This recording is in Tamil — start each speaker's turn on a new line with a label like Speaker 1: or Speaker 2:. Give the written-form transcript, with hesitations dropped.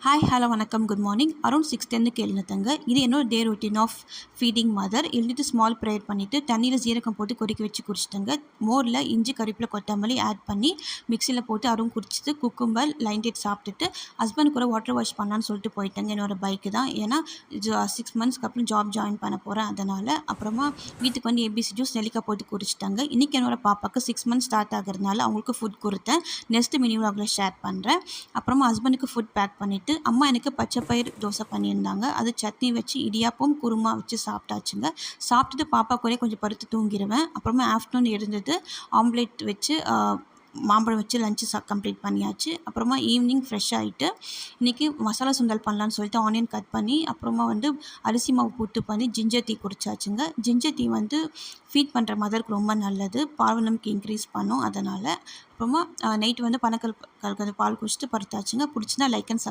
Speaker 1: ஹாய் ஹலோ வணக்கம் குட் மார்னிங் அரௌண்ட் 6:10க்கு எழுந்தங்க. இது என்னோட day routine of feeding mother. எழுந்துட்டு ஸ்மால் ப்ரேயர் பண்ணிவிட்டு தண்ணியில் ஜீரகம் போட்டு கொதிக்க வச்சு குடிச்சிட்டேங்க. மோரில் இஞ்சி கறிவேப்பிலை கொத்தமல்லி ஆட் பண்ணி மிக்சியில் போட்டு அரும் குடிச்சிட்டு குக்கும்பர் லைன் டேட் சாப்பிட்டுட்டு ஹஸ்பண்ட் கூட வாட்டர் வாஷ் பண்ணலான்னு சொல்லிட்டு போயிட்டேங்க. என்னோட பைக்கு தான், ஏன்னா 6 மந்த்ஸ்க்கு அப்புறம் ஜாப் ஜாயின் பண்ண போகிறேன். அதனால் அப்புறமா வீட்டுக்கு வந்து ஏபிசி ஜூஸ் நெல்லிக்காய் போட்டு குடிச்சிட்டாங்க. இன்றைக்கி என்னோட பாப்பாவுக்கு 6 மந்த்ஸ் ஸ்டார்ட் ஆகிறதுனால அவங்களுக்கு ஃபுட் கொடுத்தேன். நெக்ஸ்ட் மினி விலாகில் ஷேர் பண்ணுறேன். அப்புறமா ஹஸ்பண்டுக்கு ஃபுட் பேக் பண்ணிவிட்டு அம்மா எனக்கு பச்சை பயிர் தோசை பண்ணியிருந்தாங்க. அது சட்னி வச்சு இடியாப்பம் குருமா வச்சு சாப்பிட்டாச்சுங்க. சாப்பிட்டுட்டு பாப்பா கூட கொஞ்சம் படுத்து தூங்கிடுவேன். அப்புறமா ஆஃப்டர்நூன் இருந்தது ஆம்லேட் வச்சு மாம்பழம் வச்சு லஞ்சு கம்ப்ளீட் பண்ணியாச்சு. அப்புறமா ஈவினிங் ஃப்ரெஷ் ஆகிட்டு இன்றைக்கி மசாலா சுண்டல் பண்ணலான்னு சொல்லிட்டு ஆனியன் கட் பண்ணி அப்புறமா வந்து அரிசி மாவு போட்டு பண்ணி ஜிஞ்சர் டீ குடிச்சாச்சுங்க. ஜிஞ்சர் டீ வந்து ஃபீட் பண்ணுற மதருக்கு ரொம்ப நல்லது, பால் நமக்கு இன்க்ரீஸ் பண்ணும். அதனால் அப்புறமா நைட்டு வந்து பனக்கல் பால் குடிச்சிட்டு படுத்தாச்சுங்க. பிடிச்சினா லைக் அண்ட்